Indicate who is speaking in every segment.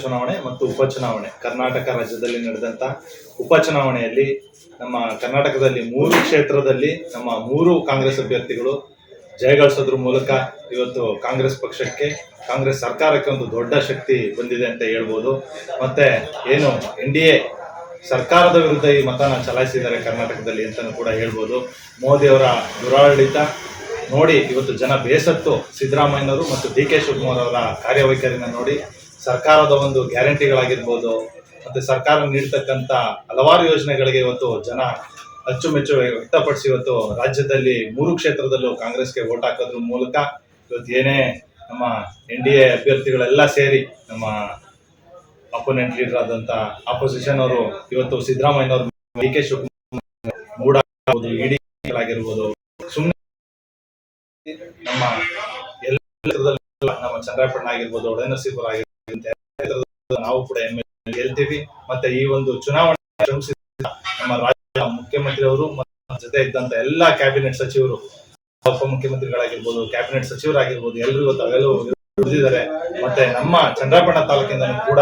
Speaker 1: ಚುನಾವಣೆ ಮತ್ತು ಉಪಚುನಾವಣೆ ಕರ್ನಾಟಕ ರಾಜ್ಯದಲ್ಲಿ ನಡೆದಂಥ ಉಪಚುನಾವಣೆಯಲ್ಲಿ ನಮ್ಮ ಕರ್ನಾಟಕದಲ್ಲಿ 3 ಕ್ಷೇತ್ರದಲ್ಲಿ ನಮ್ಮ 3 ಕಾಂಗ್ರೆಸ್ ಅಭ್ಯರ್ಥಿಗಳು ಜಯಗಳಿಸೋದ್ರ ಮೂಲಕ ಇವತ್ತು ಕಾಂಗ್ರೆಸ್ ಪಕ್ಷಕ್ಕೆ, ಕಾಂಗ್ರೆಸ್ ಸರ್ಕಾರಕ್ಕೆ ಒಂದು ದೊಡ್ಡ ಶಕ್ತಿ ಬಂದಿದೆ ಅಂತ ಹೇಳ್ಬೋದು. ಮತ್ತೆ ಏನು NDA ಸರ್ಕಾರದ ವಿರುದ್ಧ ಈ ಮತನ ಚಲಾಯಿಸಿದ್ದಾರೆ ಕರ್ನಾಟಕದಲ್ಲಿ ಅಂತಲೂ ಕೂಡ ಹೇಳ್ಬೋದು. ಮೋದಿಯವರ ದುರಾಡಳಿತ ನೋಡಿ ಇವತ್ತು ಜನ ಬೇಸತ್ತು ಸಿದ್ದರಾಮಯ್ಯನವರು ಮತ್ತು DK ಶಿವಕುಮಾರ್ ಅವರ ಕಾರ್ಯವೈಖರಿನ ನೋಡಿ ಸರ್ಕಾರದ ಒಂದು ಗ್ಯಾರಂಟಿಗಳಾಗಿರ್ಬೋದು ಮತ್ತು ಸರ್ಕಾರ ನೀಡ್ತಕ್ಕಂಥ ಹಲವಾರು ಯೋಜನೆಗಳಿಗೆ ಇವತ್ತು ಜನ ಅಚ್ಚುಮೆಚ್ಚು ವ್ಯಕ್ತಪಡಿಸಿ ಇವತ್ತು ರಾಜ್ಯದಲ್ಲಿ 3 ಕ್ಷೇತ್ರದಲ್ಲೂ ಕಾಂಗ್ರೆಸ್ಗೆ ವೋಟ್ ಹಾಕೋದ್ರ ಮೂಲಕ ಇವತ್ತು ಏನೇ ನಮ್ಮ NDA ಅಭ್ಯರ್ಥಿಗಳೆಲ್ಲ ಸೇರಿ ನಮ್ಮ ಅಪೋನೆಂಟ್ ಲೀಡರ್ ಆದಂಥ ಆಪೋಸಿಷನ್ ಅವರು ಇವತ್ತು ಸಿದ್ದರಾಮಯ್ಯನವರು DK ಶಿವಕುಮಾರ್ ಮೂಡಾಗಿರ್ಬೋದು, ಇಡಿ ಆಗಿರ್ಬೋದು, ಸುಮ್ಮನೆ ನಮ್ಮ ಎಲ್ಲ ನಮ್ಮ ಚಂದ್ರಪ್ಪಣ್ಣ ಆಗಿರ್ಬೋದು, ಒಡೆನರಸೀಪುರ ಆಗಿರ್ಬೋದು, ನಾವು ಕೂಡ ಗೆಲ್ತೀವಿ. ಮತ್ತೆ ಈ ಒಂದು ಚುನಾವಣೆ ನಮ್ಮ ರಾಜ್ಯ ಮುಖ್ಯಮಂತ್ರಿ ಅವರು ಜೊತೆ ಇದ್ದಂತ ಎಲ್ಲಾ ಕ್ಯಾಬಿನೆಟ್ ಸಚಿವರು, ಉಪಮುಖ್ಯಮಂತ್ರಿಗಳಾಗಿರ್ಬೋದು, ಕ್ಯಾಬಿನೆಟ್ ಸಚಿವರಾಗಿರ್ಬೋದು, ಎಲ್ಲರೂ ಇವತ್ತು ಅವೆಲ್ಲೂ ಉಳಿದಿದ್ದಾರೆ. ಮತ್ತೆ ನಮ್ಮ ಚಂದ್ರಪ್ಪಣ್ಣ ತಾಲೂಕಿಂದ ಕೂಡ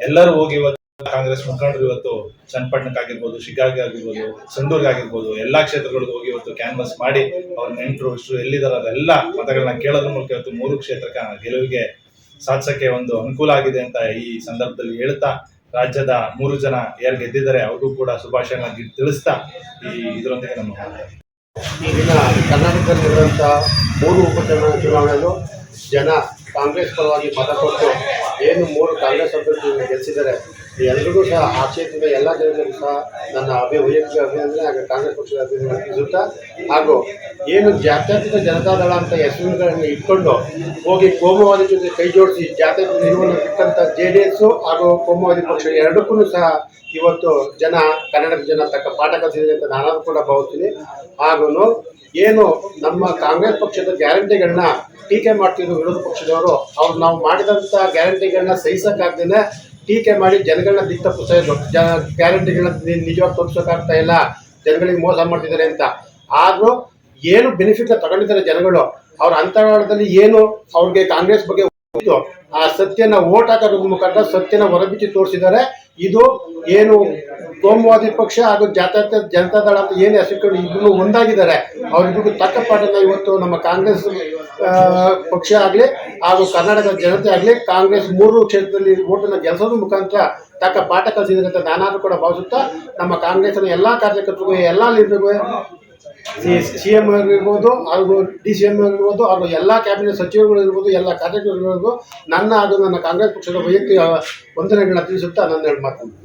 Speaker 1: ಎಲ್ಲರೂ ಹೋಗಿ ಇವತ್ತು ಕಾಂಗ್ರೆಸ್ ಮುಖಂಡರು ಇವತ್ತು ಚನ್ನಪಟ್ಟಣಕ್ಕಾಗಿರ್ಬೋದು, ಶಿಗ್ಗಾಗೆ ಆಗಿರ್ಬೋದು, ಸಂಡೂರ್ಗೆ ಆಗಿರ್ಬೋದು, ಎಲ್ಲಾ ಕ್ಷೇತ್ರಗಳಿಗೂ ಹೋಗಿ ಇವತ್ತು ಕ್ಯಾನ್ವಸ್ ಮಾಡಿ ಅವ್ರ ನೆಂಟರು ಇಷ್ಟರು ಎಲ್ಲಿದ್ದಾರೆ ಅದೆಲ್ಲ ಮತಗಳನ್ನ ಕೇಳೋದ್ರ ಮೂಲಕ ಇವತ್ತು 3 ಕ್ಷೇತ್ರಕ್ಕೆ ಗೆಲುವಿಗೆ ಸಾಧಿಸಕ್ಕೆ ಒಂದು ಅನುಕೂಲ ಆಗಿದೆ ಅಂತ ಈ ಸಂದರ್ಭದಲ್ಲಿ ಹೇಳ್ತಾ, ರಾಜ್ಯದ 3 ಜನ ಯಾರು ಗೆದ್ದಿದ್ದಾರೆ ಅವ್ರಿಗೂ ಕೂಡ ಶುಭಾಶಯನ ತಿಳಿಸ್ತಾ ಇದರೊಂದಿಗೆ ನಮ್ಮ
Speaker 2: ಈಗಿನ ಕರ್ನಾಟಕದಲ್ಲಿರುವಂಥ 3 ಚುನಾವಣೆಯಲ್ಲೂ ಜನ ಕಾಂಗ್ರೆಸ್ ಪರವಾಗಿ ಮತ ಕೊಟ್ಟು ಏನು 3 ಕಾಂಗ್ರೆಸ್ ಅಭ್ಯರ್ಥಿಗಳನ್ನು ಗೆಲ್ಲಿಸಿದ್ದಾರೆ ಎಲ್ಲರಿಗೂ ಸಹ ಆ ಕ್ಷೇತ್ರದ ಎಲ್ಲ ಜನರಿಗೂ ಸಹ ನನ್ನ ವೈಯಕ್ತಿಕ ಅಭಿನಂದನೆ ಹಾಗೂ ಕಾಂಗ್ರೆಸ್ ಪಕ್ಷದ ಅಭಿನಂದನೆ ತಿಳಿಸುತ್ತಾ, ಹಾಗೂ ಏನು ಜಾತ್ಯತೀತ ಜನತಾದಳ ಅಂತ ಹೆಸರುಗಳನ್ನು ಇಟ್ಕೊಂಡು ಹೋಗಿ ಕೋಮುವಾದಿ ಜೊತೆ ಕೈ ಜೋಡಿಸಿ ಜಾತ್ಯತೀತ ನಿಲುವನ್ನು ಬಿಟ್ಟಂಥ JDS ಹಾಗೂ ಕೋಮುವಾದಿ ಪಕ್ಷ ಎರಡಕ್ಕೂ ಸಹ ಇವತ್ತು ಕನ್ನಡದ ಜನ ತಕ್ಕ ಪಾಠ ಕಲಿಸಿದೆ ಅಂತ ನಾನು ಕೂಡ ಭಾವಿಸ್ತೀನಿ. ಹಾಗೂ ಏನು ನಮ್ಮ ಕಾಂಗ್ರೆಸ್ ಪಕ್ಷದ ಗ್ಯಾರಂಟಿಗಳನ್ನ ಟೀಕೆ ಮಾಡ್ತಿದ್ರು ವಿರೋಧ ಪಕ್ಷದವರು, ಅವ್ರು ನಾವು ಮಾಡಿದಂಥ ಗ್ಯಾರಂಟಿಗಳನ್ನ ಸಹಿಸೋಕ್ಕಾಗ್ದೇ ಟೀಕೆ ಮಾಡಿ ಜನಗಳನ್ನ ದಿಕ್ಕ ತಪ್ಪಿಸ್ತಾ ಇದ್ರು. ಗ್ಯಾರಂಟಿಗಳನ್ನ ನಿಜವಾಗಿ ತೋರಿಸೋಕ್ಕಾಗ್ತಾ ಇಲ್ಲ, ಜನಗಳಿಗೆ ಮೋಸ ಮಾಡ್ತಿದ್ದಾರೆ ಅಂತ. ಆದರೂ ಏನು ಬೆನಿಫಿಟ್ ತಗೊಂಡಿದ್ದಾರೆ ಜನಗಳು, ಅವ್ರ ಅಂತರಾಳದಲ್ಲಿ ಏನು ಅವ್ರಿಗೆ ಕಾಂಗ್ರೆಸ್ ಬಗ್ಗೆ ಆ ಸತ್ಯನ ಓಟ್ ಹಾಕೋದ್ರ ಮುಖಾಂತರ ಸತ್ಯನ ಹೊರಬಿಚ್ಚಿ ತೋರಿಸಿದ್ದಾರೆ. ಇದು ಏನು ಕೋಮುವಾದಿ ಪಕ್ಷ ಹಾಗೂ ಜಾತ್ಯತೀತ ಜನತಾದಳ ಅಂತ ಏನು ಹೆಸರುಕೊಂಡು ಇಬ್ಬರು ಒಂದಾಗಿದ್ದಾರೆ, ಅವರಿಬ್ಬರಿಗೂ ತಕ್ಕ ಪಾಠನ ಇವತ್ತು ನಮ್ಮ ಕಾಂಗ್ರೆಸ್ ಪಕ್ಷ ಆಗಲಿ ಹಾಗೂ ಕರ್ನಾಟಕದ ಜನತೆ ಆಗಲಿ ಕಾಂಗ್ರೆಸ್ 3 ಕ್ಷೇತ್ರದಲ್ಲಿ ಓಟನ್ನು ಗೆಲ್ಲಿಸೋದ್ರ ಮುಖಾಂತರ ತಕ್ಕ ಪಾಠ ಕಲಿಸಿದ್ದಾರೆ ಅಂತ ನಾನಾದ್ರೂ ಕೂಡ ಭಾವಿಸುತ್ತಾ, ನಮ್ಮ ಕಾಂಗ್ರೆಸ್ನ ಎಲ್ಲ ಕಾರ್ಯಕರ್ತರಿಗೂ ಎಲ್ಲ ಲೀಡರ್ಗೂ CM ಆಗಿರ್ಬೋದು ಹಾಗೂ DCM ಆಗಿರ್ಬೋದು ಹಾಗೂ ಎಲ್ಲ ಕ್ಯಾಬಿನೆಟ್ ಸಚಿವರುಗಳು ಇರ್ಬೋದು, ಎಲ್ಲ ಕಾರ್ಯಕರ್ತರಿಗೂ ನನ್ನ ಹಾಗೂ ನನ್ನ ಕಾಂಗ್ರೆಸ್ ಪಕ್ಷದ ವೈಯಕ್ತಿಕ ವಂದನೆಗಳನ್ನ ತಿಳಿಸುತ್ತಾ ನನ್ನ ಮಾತನ್ನು